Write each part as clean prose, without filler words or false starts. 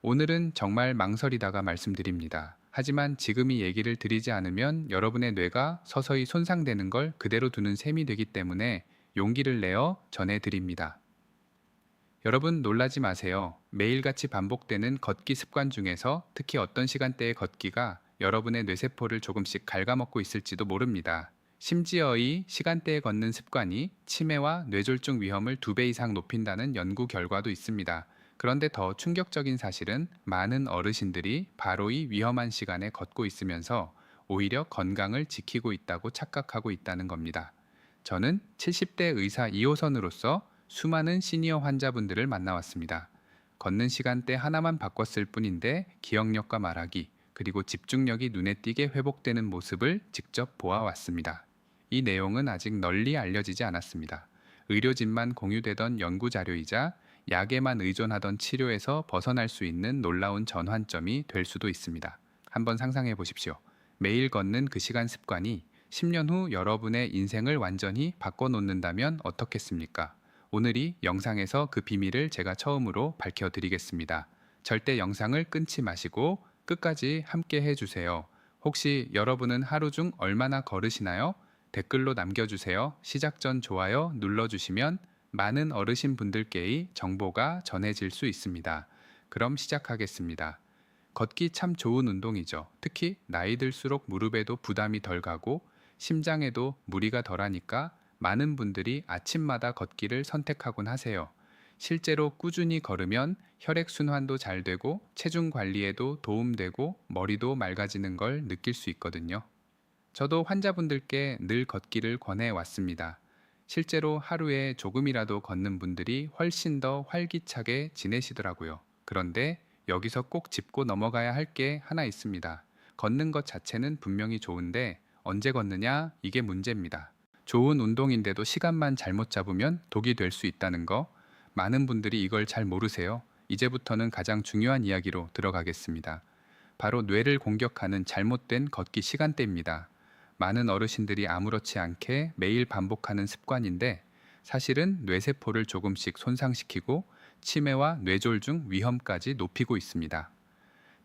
오늘은 정말 망설이다가 말씀드립니다. 하지만 지금 이 얘기를 드리지 않으면 여러분의 뇌가 서서히 손상되는 걸 그대로 두는 셈이 되기 때문에 용기를 내어 전해드립니다. 여러분 놀라지 마세요. 매일같이 반복되는 걷기 습관 중에서 특히 어떤 시간대의 걷기가 여러분의 뇌세포를 조금씩 갉아먹고 있을지도 모릅니다. 심지어 이 시간대에 걷는 습관이 치매와 뇌졸중 위험을 2배 이상 높인다는 연구 결과도 있습니다. 그런데 더 충격적인 사실은 많은 어르신들이 바로 이 위험한 시간에 걷고 있으면서 오히려 건강을 지키고 있다고 착각하고 있다는 겁니다. 저는 70대 의사 2호선으로서 수많은 시니어 환자분들을 만나왔습니다. 걷는 시간대 하나만 바꿨을 뿐인데 기억력과 말하기, 그리고 집중력이 눈에 띄게 회복되는 모습을 직접 보아왔습니다. 이 내용은 아직 널리 알려지지 않았습니다. 의료진만 공유되던 연구 자료이자 약에만 의존하던 치료에서 벗어날 수 있는 놀라운 전환점이 될 수도 있습니다. 한번 상상해 보십시오. 매일 걷는 그 시간 습관이 10년 후 여러분의 인생을 완전히 바꿔놓는다면 어떻겠습니까? 오늘 이 영상에서 그 비밀을 제가 처음으로 밝혀드리겠습니다. 절대 영상을 끊지 마시고 끝까지 함께 해주세요. 혹시 여러분은 하루 중 얼마나 걸으시나요? 댓글로 남겨주세요. 시작 전 좋아요 눌러주시면 많은 어르신 분들께의 정보가 전해질 수 있습니다. 그럼 시작하겠습니다. 걷기 참 좋은 운동이죠. 특히 나이 들수록 무릎에도 부담이 덜 가고 심장에도 무리가 덜하니까 많은 분들이 아침마다 걷기를 선택하곤 하세요. 실제로 꾸준히 걸으면 혈액순환도 잘 되고 체중 관리에도 도움되고 머리도 맑아지는 걸 느낄 수 있거든요. 저도 환자분들께 늘 걷기를 권해 왔습니다. 실제로 하루에 조금이라도 걷는 분들이 훨씬 더 활기차게 지내시더라고요. 그런데 여기서 꼭 짚고 넘어가야 할 게 하나 있습니다. 걷는 것 자체는 분명히 좋은데 언제 걷느냐? 이게 문제입니다. 좋은 운동인데도 시간만 잘못 잡으면 독이 될 수 있다는 거, 많은 분들이 이걸 잘 모르세요. 이제부터는 가장 중요한 이야기로 들어가겠습니다. 바로 뇌를 공격하는 잘못된 걷기 시간대입니다. 많은 어르신들이 아무렇지 않게 매일 반복하는 습관인데 사실은 뇌세포를 조금씩 손상시키고 치매와 뇌졸중 위험까지 높이고 있습니다.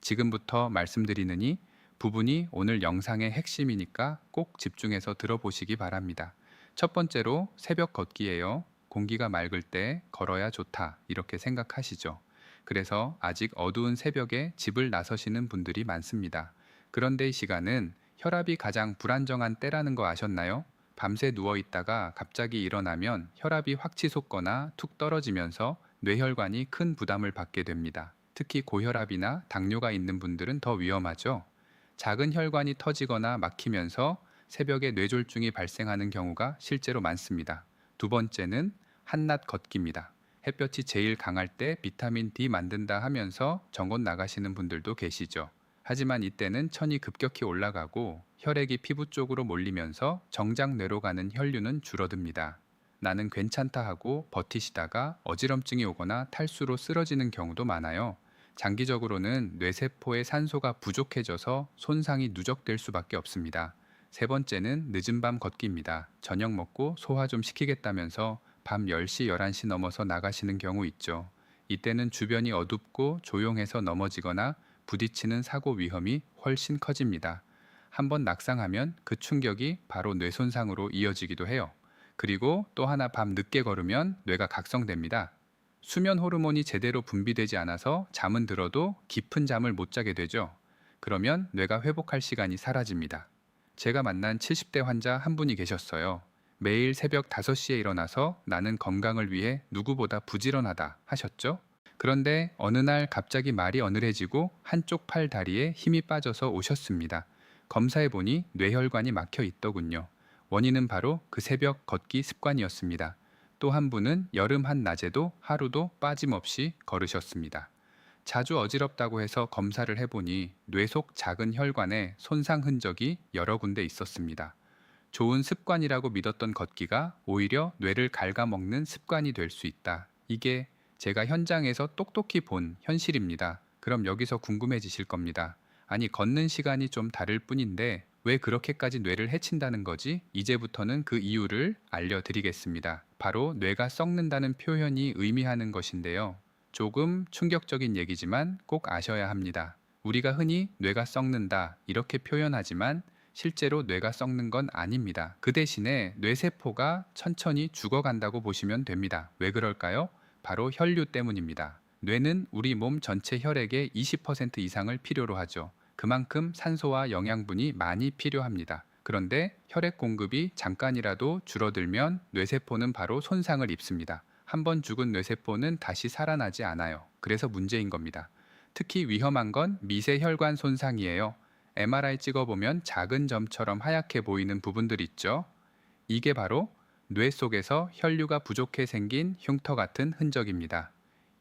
지금부터 말씀드리느니 부분이 오늘 영상의 핵심이니까 꼭 집중해서 들어보시기 바랍니다. 첫 번째로 새벽 걷기예요. 공기가 맑을 때 걸어야 좋다 이렇게 생각하시죠. 그래서 아직 어두운 새벽에 집을 나서시는 분들이 많습니다. 그런데 이 시간은 혈압이 가장 불안정한 때라는 거 아셨나요? 밤새 누워 있다가 갑자기 일어나면 혈압이 확 치솟거나 툭 떨어지면서 뇌혈관이 큰 부담을 받게 됩니다. 특히 고혈압이나 당뇨가 있는 분들은 더 위험하죠. 작은 혈관이 터지거나 막히면서 새벽에 뇌졸중이 발생하는 경우가 실제로 많습니다. 두 번째는 한낮 걷기입니다. 햇볕이 제일 강할 때 비타민 D 만든다 하면서 정원 나가시는 분들도 계시죠. 하지만 이때는 천이 급격히 올라가고 혈액이 피부 쪽으로 몰리면서 정작뇌로 가는 혈류는 줄어듭니다. 나는 괜찮다 하고 버티시다가 어지럼증이 오거나 탈수로 쓰러지는 경우도 많아요. 장기적으로는 뇌세포의 산소가 부족해져서 손상이 누적될 수밖에 없습니다. 세 번째는 늦은 밤 걷기입니다. 저녁 먹고 소화 좀 시키겠다면서 밤 10시, 11시 넘어서 나가시는 경우 있죠. 이때는 주변이 어둡고 조용해서 넘어지거나 부딪히는 사고 위험이 훨씬 커집니다. 한번 낙상하면 그 충격이 바로 뇌 손상으로 이어지기도 해요. 그리고 또 하나 밤 늦게 걸으면 뇌가 각성됩니다. 수면 호르몬이 제대로 분비되지 않아서 잠은 들어도 깊은 잠을 못 자게 되죠. 그러면 뇌가 회복할 시간이 사라집니다. 제가 만난 70대 환자 한 분이 계셨어요. 매일 새벽 5시에 일어나서 나는 건강을 위해 누구보다 부지런하다 하셨죠? 그런데 어느 날 갑자기 말이 어눌해지고 한쪽 팔 다리에 힘이 빠져서 오셨습니다. 검사해보니 뇌혈관이 막혀 있더군요. 원인은 바로 그 새벽 걷기 습관이었습니다. 또 한 분은 여름 한낮에도 하루도 빠짐없이 걸으셨습니다. 자주 어지럽다고 해서 검사를 해보니 뇌 속 작은 혈관에 손상 흔적이 여러 군데 있었습니다. 좋은 습관이라고 믿었던 걷기가 오히려 뇌를 갉아먹는 습관이 될 수 있다. 이게 제가 현장에서 똑똑히 본 현실입니다. 그럼 여기서 궁금해지실 겁니다. 아니, 걷는 시간이 좀 다를 뿐인데 왜 그렇게까지 뇌를 해친다는 거지? 이제부터는 그 이유를 알려드리겠습니다. 바로 뇌가 썩는다는 표현이 의미하는 것인데요. 조금 충격적인 얘기지만 꼭 아셔야 합니다. 우리가 흔히 뇌가 썩는다 이렇게 표현하지만 실제로 뇌가 썩는 건 아닙니다. 그 대신에 뇌세포가 천천히 죽어간다고 보시면 됩니다. 왜 그럴까요? 바로 혈류 때문입니다. 뇌는 우리 몸 전체 혈액의 20% 이상을 필요로 하죠. 그만큼 산소와 영양분이 많이 필요합니다. 그런데 혈액 공급이 잠깐이라도 줄어들면 뇌세포는 바로 손상을 입습니다. 한번 죽은 뇌세포는 다시 살아나지 않아요. 그래서 문제인 겁니다. 특히 위험한 건 미세혈관 손상이에요. MRI 찍어보면 작은 점처럼 하얗게 보이는 부분들 있죠. 이게 바로 뇌 속에서 혈류가 부족해 생긴 흉터 같은 흔적입니다.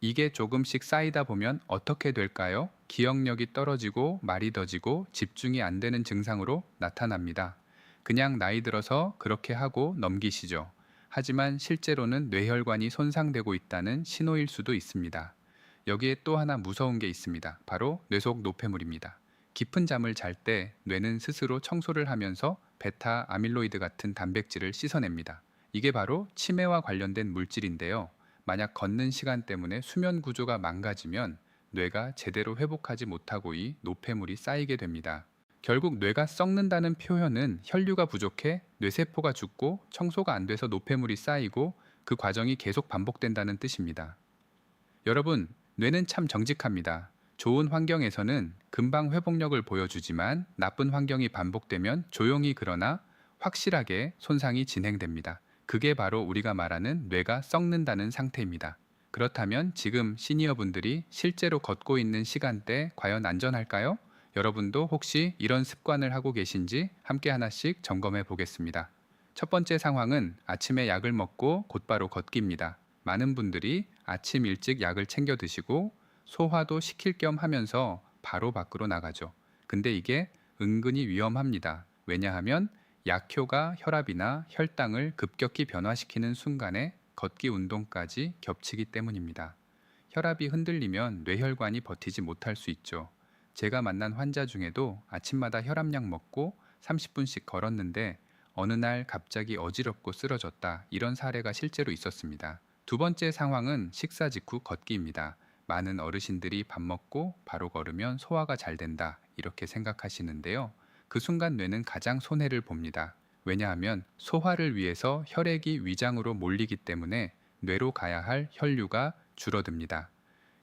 이게 조금씩 쌓이다 보면 어떻게 될까요? 기억력이 떨어지고 말이 더지고 집중이 안 되는 증상으로 나타납니다. 그냥 나이 들어서 그렇게 하고 넘기시죠. 하지만 실제로는 뇌혈관이 손상되고 있다는 신호일 수도 있습니다. 여기에 또 하나 무서운 게 있습니다. 바로 뇌속 노폐물입니다. 깊은 잠을 잘 때 뇌는 스스로 청소를 하면서 베타 아밀로이드 같은 단백질을 씻어냅니다. 이게 바로 치매와 관련된 물질인데요. 만약 걷는 시간 때문에 수면 구조가 망가지면 뇌가 제대로 회복하지 못하고 이 노폐물이 쌓이게 됩니다. 결국 뇌가 썩는다는 표현은 혈류가 부족해 뇌세포가 죽고 청소가 안 돼서 노폐물이 쌓이고 그 과정이 계속 반복된다는 뜻입니다. 여러분, 뇌는 참 정직합니다. 좋은 환경에서는 금방 회복력을 보여주지만 나쁜 환경이 반복되면 조용히 그러나 확실하게 손상이 진행됩니다. 그게 바로 우리가 말하는 뇌가 썩는다는 상태입니다. 그렇다면 지금 시니어분들이 실제로 걷고 있는 시간대 과연 안전할까요? 여러분도 혹시 이런 습관을 하고 계신지 함께 하나씩 점검해 보겠습니다. 첫 번째 상황은 아침에 약을 먹고 곧바로 걷기입니다. 많은 분들이 아침 일찍 약을 챙겨 드시고 소화도 시킬 겸 하면서 바로 밖으로 나가죠. 근데 이게 은근히 위험합니다. 왜냐하면 약효가 혈압이나 혈당을 급격히 변화시키는 순간에 걷기 운동까지 겹치기 때문입니다. 혈압이 흔들리면 뇌혈관이 버티지 못할 수 있죠. 제가 만난 환자 중에도 아침마다 혈압약 먹고 30분씩 걸었는데 어느 날 갑자기 어지럽고 쓰러졌다 이런 사례가 실제로 있었습니다. 두 번째 상황은 식사 직후 걷기입니다. 많은 어르신들이 밥 먹고 바로 걸으면 소화가 잘 된다 이렇게 생각하시는데요. 그 순간 뇌는 가장 손해를 봅니다. 왜냐하면 소화를 위해서 혈액이 위장으로 몰리기 때문에 뇌로 가야 할 혈류가 줄어듭니다.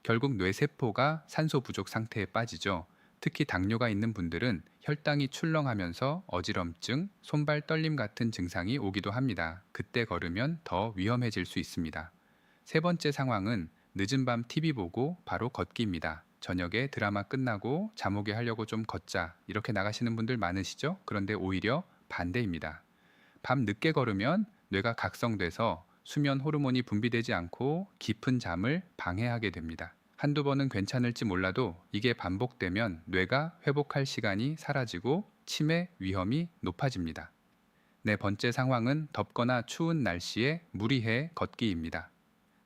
결국 뇌세포가 산소 부족 상태에 빠지죠. 특히 당뇨가 있는 분들은 혈당이 출렁하면서 어지럼증, 손발 떨림 같은 증상이 오기도 합니다. 그때 걸으면 더 위험해질 수 있습니다. 세 번째 상황은 늦은 밤 TV 보고 바로 걷기입니다. 저녁에 드라마 끝나고 잠 오게 하려고 좀 걷자 이렇게 나가시는 분들 많으시죠? 그런데 오히려 반대입니다. 밤 늦게 걸으면 뇌가 각성돼서 수면 호르몬이 분비되지 않고 깊은 잠을 방해하게 됩니다. 한두 번은 괜찮을지 몰라도 이게 반복되면 뇌가 회복할 시간이 사라지고 치매 위험이 높아집니다. 네 번째 상황은 덥거나 추운 날씨에 무리해 걷기입니다.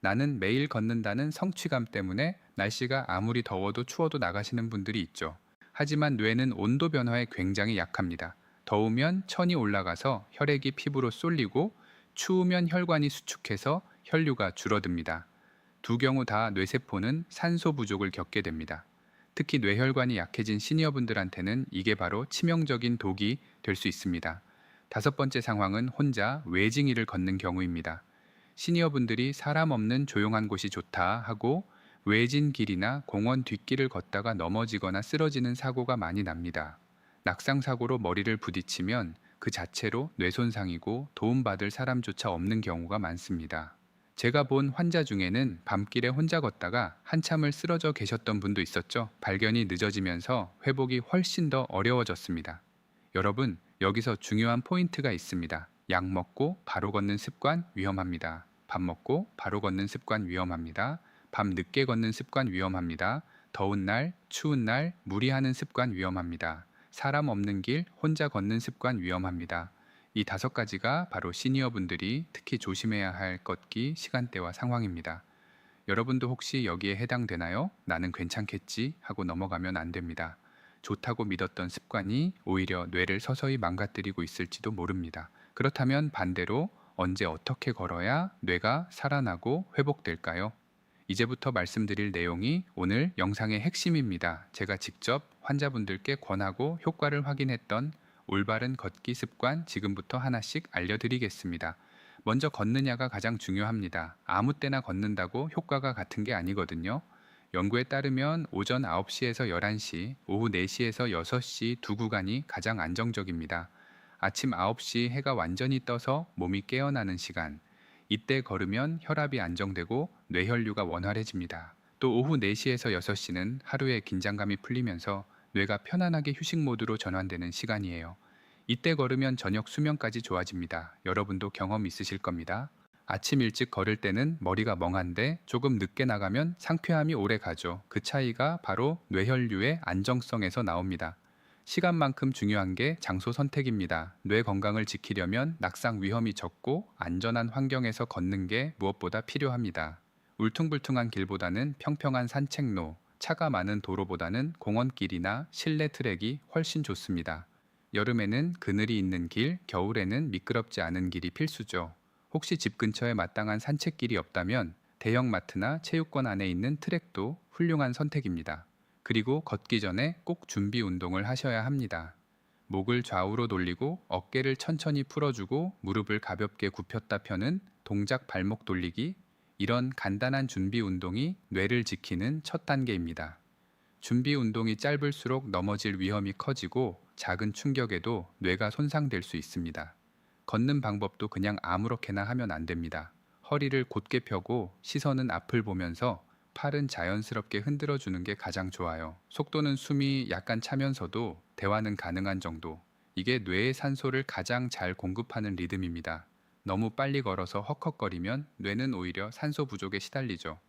나는 매일 걷는다는 성취감 때문에 날씨가 아무리 더워도 추워도 나가시는 분들이 있죠. 하지만 뇌는 온도 변화에 굉장히 약합니다. 더우면 천이 올라가서 혈액이 피부로 쏠리고 추우면 혈관이 수축해서 혈류가 줄어듭니다. 두 경우 다 뇌세포는 산소 부족을 겪게 됩니다. 특히 뇌혈관이 약해진 시니어분들한테는 이게 바로 치명적인 독이 될 수 있습니다. 다섯 번째 상황은 혼자 외징이를 걷는 경우입니다. 시니어분들이 사람 없는 조용한 곳이 좋다 하고 외진 길이나 공원 뒷길을 걷다가 넘어지거나 쓰러지는 사고가 많이 납니다. 낙상 사고로 머리를 부딪히면 그 자체로 뇌손상이고 도움받을 사람조차 없는 경우가 많습니다. 제가 본 환자 중에는 밤길에 혼자 걷다가 한참을 쓰러져 계셨던 분도 있었죠. 발견이 늦어지면서 회복이 훨씬 더 어려워졌습니다. 여러분, 여기서 중요한 포인트가 있습니다. 약 먹고 바로 걷는 습관 위험합니다. 밥 먹고 바로 걷는 습관 위험합니다. 밤 늦게 걷는 습관 위험합니다. 더운 날, 추운 날 무리하는 습관 위험합니다. 사람 없는 길 혼자 걷는 습관 위험합니다. 이 다섯 가지가 바로 시니어분들이 특히 조심해야 할 걷기 시간대와 상황입니다. 여러분도 혹시 여기에 해당되나요? 나는 괜찮겠지 하고 넘어가면 안 됩니다. 좋다고 믿었던 습관이 오히려 뇌를 서서히 망가뜨리고 있을지도 모릅니다. 그렇다면 반대로 언제 어떻게 걸어야 뇌가 살아나고 회복될까요? 이제부터 말씀드릴 내용이 오늘 영상의 핵심입니다. 제가 직접 환자분들께 권하고 효과를 확인했던 올바른 걷기 습관 지금부터 하나씩 알려드리겠습니다. 먼저 걷느냐가 가장 중요합니다. 아무 때나 걷는다고 효과가 같은 게 아니거든요. 연구에 따르면 오전 9시에서 11시, 오후 4시에서 6시 두 구간이 가장 안정적입니다. 아침 9시 해가 완전히 떠서 몸이 깨어나는 시간, 이때 걸으면 혈압이 안정되고 뇌혈류가 원활해집니다. 또 오후 4시에서 6시는 하루의 긴장감이 풀리면서 뇌가 편안하게 휴식 모드로 전환되는 시간이에요. 이때 걸으면 저녁 수면까지 좋아집니다. 여러분도 경험 있으실 겁니다. 아침 일찍 걸을 때는 머리가 멍한데 조금 늦게 나가면 상쾌함이 오래 가죠. 그 차이가 바로 뇌혈류의 안정성에서 나옵니다. 시간만큼 중요한 게 장소 선택입니다. 뇌 건강을 지키려면 낙상 위험이 적고 안전한 환경에서 걷는 게 무엇보다 필요합니다. 울퉁불퉁한 길보다는 평평한 산책로, 차가 많은 도로보다는 공원길이나 실내 트랙이 훨씬 좋습니다. 여름에는 그늘이 있는 길, 겨울에는 미끄럽지 않은 길이 필수죠. 혹시 집 근처에 마땅한 산책길이 없다면 대형마트나 체육관 안에 있는 트랙도 훌륭한 선택입니다. 그리고 걷기 전에 꼭 준비 운동을 하셔야 합니다. 목을 좌우로 돌리고 어깨를 천천히 풀어주고 무릎을 가볍게 굽혔다 펴는 동작 발목 돌리기, 이런 간단한 준비 운동이 뇌를 지키는 첫 단계입니다. 준비 운동이 짧을수록 넘어질 위험이 커지고 작은 충격에도 뇌가 손상될 수 있습니다. 걷는 방법도 그냥 아무렇게나 하면 안 됩니다. 허리를 곧게 펴고 시선은 앞을 보면서 팔은 자연스럽게 흔들어 주는 게 가장 좋아요. 속도는 숨이 약간 차면서도 대화는 가능한 정도. 이게 뇌에 산소를 가장 잘 공급하는 리듬입니다. 너무 빨리 걸어서 헉헉거리면 뇌는 오히려 산소 부족에 시달리죠.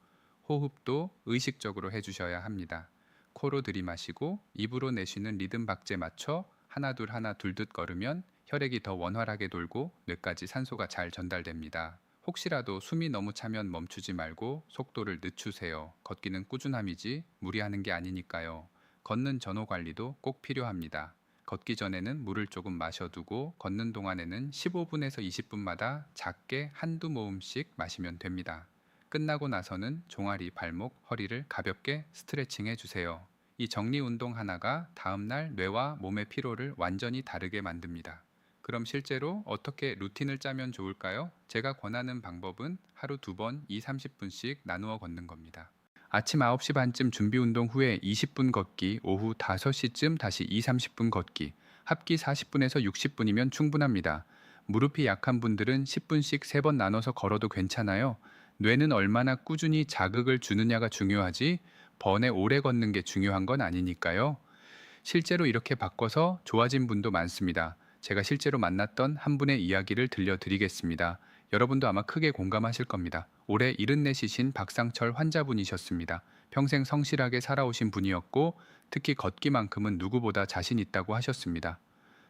호흡도 의식적으로 해주셔야 합니다. 코로 들이마시고 입으로 내쉬는 리듬 박자에 맞춰 하나 둘 하나 둘듯 걸으면 혈액이 더 원활하게 돌고 뇌까지 산소가 잘 전달됩니다. 혹시라도 숨이 너무 차면 멈추지 말고 속도를 늦추세요. 걷기는 꾸준함이지 무리하는 게 아니니까요. 걷는 전후 관리도 꼭 필요합니다. 걷기 전에는 물을 조금 마셔두고 걷는 동안에는 15분에서 20분마다 작게 한두 모음씩 마시면 됩니다. 끝나고 나서는 종아리, 발목, 허리를 가볍게 스트레칭 해주세요. 이 정리 운동 하나가 다음날 뇌와 몸의 피로를 완전히 다르게 만듭니다. 그럼 실제로 어떻게 루틴을 짜면 좋을까요? 제가 권하는 방법은 하루 2번 2-30분씩 나누어 걷는 겁니다. 아침 9시 반쯤 준비 운동 후에 20분 걷기, 오후 5시쯤 다시 2-30분 걷기, 합기 40분에서 60분이면 충분합니다. 무릎이 약한 분들은 10분씩 3번 나눠서 걸어도 괜찮아요. 뇌는 얼마나 꾸준히 자극을 주느냐가 중요하지 번에 오래 걷는 게 중요한 건 아니니까요. 실제로 이렇게 바꿔서 좋아진 분도 많습니다. 제가 실제로 만났던 한 분의 이야기를 들려드리겠습니다. 여러분도 아마 크게 공감하실 겁니다. 올해 74이신 박상철 환자분이셨습니다. 평생 성실하게 살아오신 분이었고 특히 걷기만큼은 누구보다 자신 있다고 하셨습니다.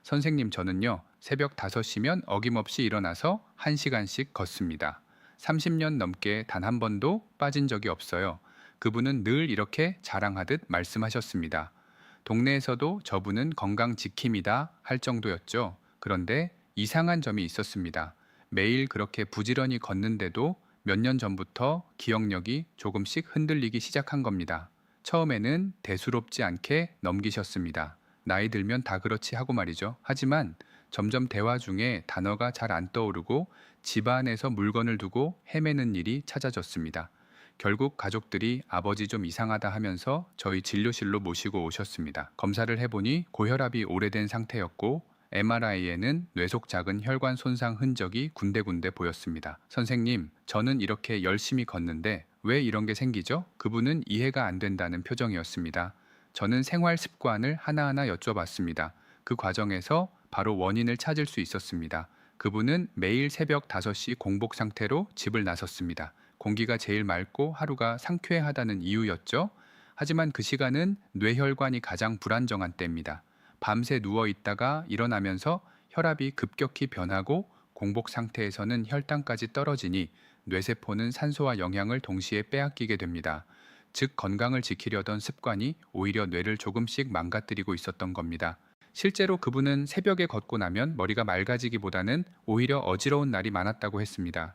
선생님, 저는요 새벽 5시면 어김없이 일어나서 1시간씩 걷습니다. 30년 넘게 단 한 번도 빠진 적이 없어요. 그분은 늘 이렇게 자랑하듯 말씀하셨습니다. 동네에서도 저분은 건강 지킴이다 할 정도였죠. 그런데 이상한 점이 있었습니다. 매일 그렇게 부지런히 걷는데도 몇 년 전부터 기억력이 조금씩 흔들리기 시작한 겁니다. 처음에는 대수롭지 않게 넘기셨습니다. 나이 들면 다 그렇지 하고 말이죠. 하지만 점점 대화 중에 단어가 잘 안 떠오르고 집안에서 물건을 두고 헤매는 일이 찾아졌습니다. 결국 가족들이 아버지 좀 이상하다 하면서 저희 진료실로 모시고 오셨습니다. 검사를 해보니 고혈압이 오래된 상태였고 MRI에는 뇌속 작은 혈관 손상 흔적이 군데군데 보였습니다. 선생님, 저는 이렇게 열심히 걷는데 왜 이런 게 생기죠? 그분은 이해가 안 된다는 표정이었습니다. 저는 생활 습관을 하나하나 여쭤봤습니다. 그 과정에서 바로 원인을 찾을 수 있었습니다. 그분은 매일 새벽 5시 공복 상태로 집을 나섰습니다. 공기가 제일 맑고 하루가 상쾌하다는 이유였죠. 하지만 그 시간은 뇌혈관이 가장 불안정한 때입니다. 밤새 누워 있다가 일어나면서 혈압이 급격히 변하고 공복 상태에서는 혈당까지 떨어지니 뇌세포는 산소와 영양을 동시에 빼앗기게 됩니다. 즉 건강을 지키려던 습관이 오히려 뇌를 조금씩 망가뜨리고 있었던 겁니다. 실제로 그분은 새벽에 걷고 나면 머리가 맑아지기보다는 오히려 어지러운 날이 많았다고 했습니다.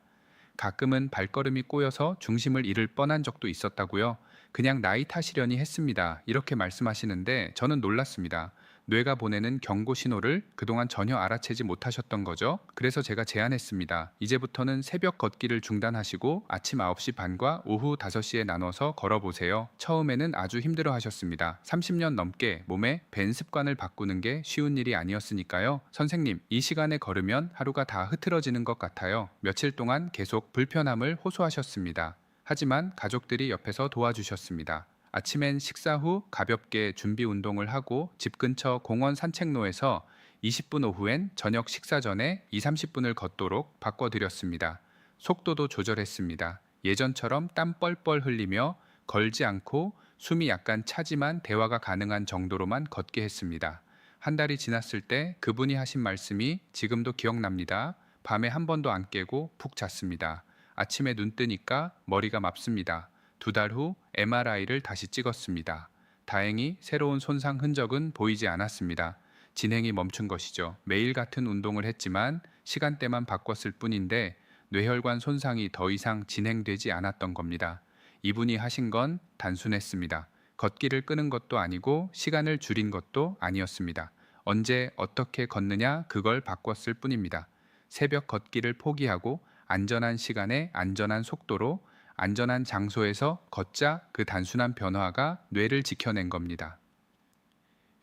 가끔은 발걸음이 꼬여서 중심을 잃을 뻔한 적도 있었다고요. 그냥 나이 탓이려니 했습니다. 이렇게 말씀하시는데 저는 놀랐습니다. 뇌가 보내는 경고 신호를 그동안 전혀 알아채지 못하셨던 거죠. 그래서 제가 제안했습니다. 이제부터는 새벽 걷기를 중단하시고 아침 9시 반과 오후 5시에 나눠서 걸어보세요. 처음에는 아주 힘들어 하셨습니다. 30년 넘게 몸에 밴 습관을 바꾸는 게 쉬운 일이 아니었으니까요. 선생님, 이 시간에 걸으면 하루가 다 흐트러지는 것 같아요. 며칠 동안 계속 불편함을 호소하셨습니다. 하지만 가족들이 옆에서 도와주셨습니다. 아침엔 식사 후 가볍게 준비 운동을 하고 집 근처 공원 산책로에서 20분 오후엔 저녁 식사 전에 2, 30분을 걷도록 바꿔드렸습니다. 속도도 조절했습니다. 예전처럼 땀 뻘뻘 흘리며 걸지 않고 숨이 약간 차지만 대화가 가능한 정도로만 걷게 했습니다. 한 달이 지났을 때 그분이 하신 말씀이 지금도 기억납니다. 밤에 한 번도 안 깨고 푹 잤습니다. 아침에 눈 뜨니까 머리가 맙습니다. 2달 후 MRI를 다시 찍었습니다. 다행히 새로운 손상 흔적은 보이지 않았습니다. 진행이 멈춘 것이죠. 매일 같은 운동을 했지만 시간대만 바꿨을 뿐인데 뇌혈관 손상이 더 이상 진행되지 않았던 겁니다. 이분이 하신 건 단순했습니다. 걷기를 끄는 것도 아니고 시간을 줄인 것도 아니었습니다. 언제 어떻게 걷느냐 그걸 바꿨을 뿐입니다. 새벽 걷기를 포기하고 안전한 시간에 안전한 속도로 안전한 장소에서 걷자 그 단순한 변화가 뇌를 지켜낸 겁니다.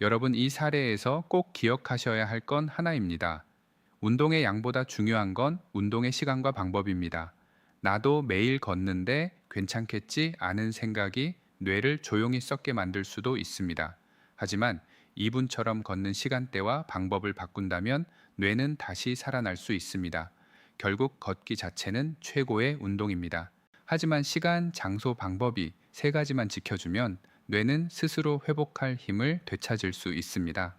여러분 이 사례에서 꼭 기억하셔야 할 건 하나입니다. 운동의 양보다 중요한 건 운동의 시간과 방법입니다. 나도 매일 걷는데 괜찮겠지 않은 생각이 뇌를 조용히 썩게 만들 수도 있습니다. 하지만 이분처럼 걷는 시간대와 방법을 바꾼다면 뇌는 다시 살아날 수 있습니다. 결국 걷기 자체는 최고의 운동입니다. 하지만 시간, 장소, 방법이 3가지만 지켜주면 뇌는 스스로 회복할 힘을 되찾을 수 있습니다.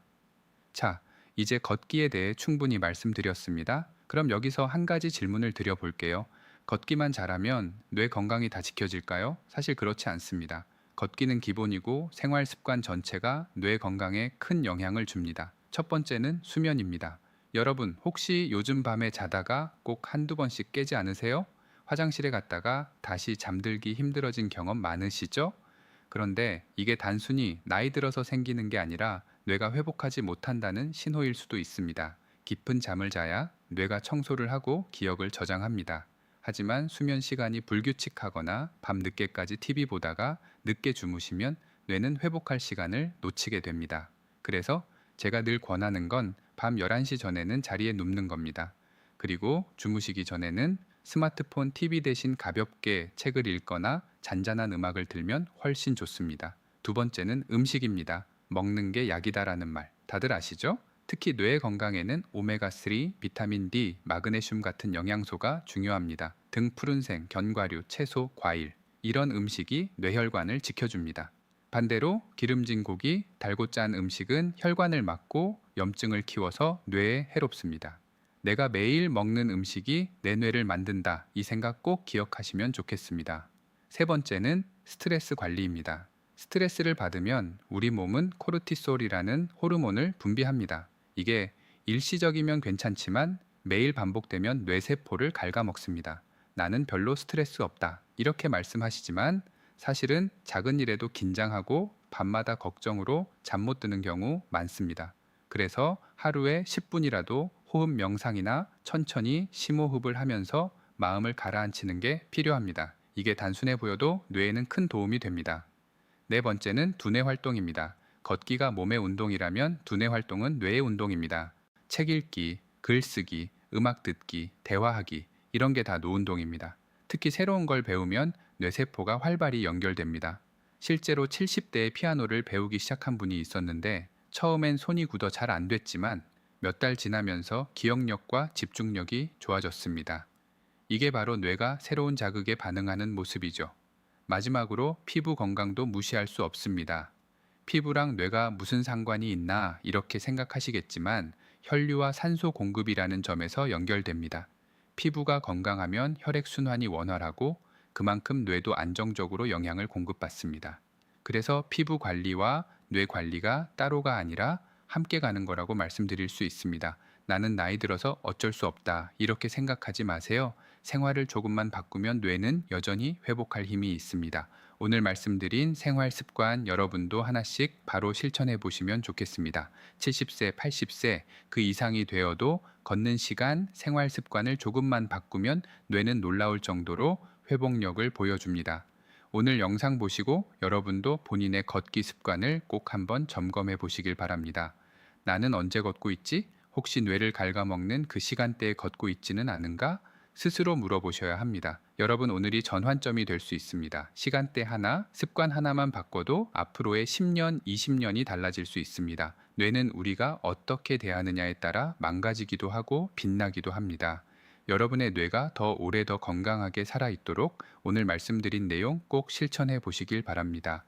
자, 이제 걷기에 대해 충분히 말씀드렸습니다. 그럼 여기서 한 가지 질문을 드려볼게요. 걷기만 잘하면 뇌 건강이 다 지켜질까요? 사실 그렇지 않습니다. 걷기는 기본이고 생활 습관 전체가 뇌 건강에 큰 영향을 줍니다. 첫 번째는 수면입니다. 여러분, 혹시 요즘 밤에 자다가 꼭 한두 번씩 깨지 않으세요? 화장실에 갔다가 다시 잠들기 힘들어진 경험 많으시죠? 그런데 이게 단순히 나이 들어서 생기는 게 아니라 뇌가 회복하지 못한다는 신호일 수도 있습니다. 깊은 잠을 자야 뇌가 청소를 하고 기억을 저장합니다. 하지만 수면 시간이 불규칙하거나 밤 늦게까지 TV 보다가 늦게 주무시면 뇌는 회복할 시간을 놓치게 됩니다. 그래서 제가 늘 권하는 건 밤 11시 전에는 자리에 눕는 겁니다. 그리고 주무시기 전에는 스마트폰, TV 대신 가볍게 책을 읽거나 잔잔한 음악을 들면 훨씬 좋습니다. 두 번째는 음식입니다. 먹는 게 약이다라는 말 다들 아시죠? 특히 뇌 건강에는 오메가3, 비타민 D, 마그네슘 같은 영양소가 중요합니다. 등푸른생, 견과류, 채소, 과일 이런 음식이 뇌혈관을 지켜줍니다. 반대로 기름진 고기, 달고 짠 음식은 혈관을 막고 염증을 키워서 뇌에 해롭습니다. 내가 매일 먹는 음식이 내 뇌를 만든다. 이 생각 꼭 기억하시면 좋겠습니다. 세 번째는 스트레스 관리입니다. 스트레스를 받으면 우리 몸은 코르티솔이라는 호르몬을 분비합니다. 이게 일시적이면 괜찮지만 매일 반복되면 뇌세포를 갉아먹습니다. 나는 별로 스트레스 없다. 이렇게 말씀하시지만 사실은 작은 일에도 긴장하고 밤마다 걱정으로 잠 못 드는 경우 많습니다. 그래서 하루에 10분이라도 호흡 명상이나 천천히 심호흡을 하면서 마음을 가라앉히는 게 필요합니다. 이게 단순해 보여도 뇌에는 큰 도움이 됩니다. 네 번째는 두뇌 활동입니다. 걷기가 몸의 운동이라면 두뇌 활동은 뇌의 운동입니다. 책 읽기, 글쓰기, 음악 듣기, 대화하기 이런 게 다 노운동입니다. 특히 새로운 걸 배우면 뇌세포가 활발히 연결됩니다. 실제로 70대에 피아노를 배우기 시작한 분이 있었는데 처음엔 손이 굳어 잘 안 됐지만 몇 달 지나면서 기억력과 집중력이 좋아졌습니다. 이게 바로 뇌가 새로운 자극에 반응하는 모습이죠. 마지막으로 피부 건강도 무시할 수 없습니다. 피부랑 뇌가 무슨 상관이 있나 이렇게 생각하시겠지만 혈류와 산소 공급이라는 점에서 연결됩니다. 피부가 건강하면 혈액순환이 원활하고 그만큼 뇌도 안정적으로 영양을 공급받습니다. 그래서 피부 관리와 뇌 관리가 따로가 아니라 함께 가는 거라고 말씀드릴 수 있습니다. 나는 나이 들어서 어쩔 수 없다. 이렇게 생각하지 마세요. 생활을 조금만 바꾸면 뇌는 여전히 회복할 힘이 있습니다. 오늘 말씀드린 생활 습관 여러분도 하나씩 바로 실천해 보시면 좋겠습니다. 70세, 80세 그 이상이 되어도 걷는 시간, 생활 습관을 조금만 바꾸면 뇌는 놀라울 정도로 회복력을 보여줍니다. 오늘 영상 보시고 여러분도 본인의 걷기 습관을 꼭 한번 점검해 보시길 바랍니다. 나는 언제 걷고 있지? 혹시 뇌를 갉아먹는 그 시간대에 걷고 있지는 않은가? 스스로 물어보셔야 합니다. 여러분, 오늘이 전환점이 될 수 있습니다. 시간대 하나, 습관 하나만 바꿔도 앞으로의 10년, 20년이 달라질 수 있습니다. 뇌는 우리가 어떻게 대하느냐에 따라 망가지기도 하고 빛나기도 합니다. 여러분의 뇌가 더 오래 더 건강하게 살아있도록 오늘 말씀드린 내용 꼭 실천해 보시길 바랍니다.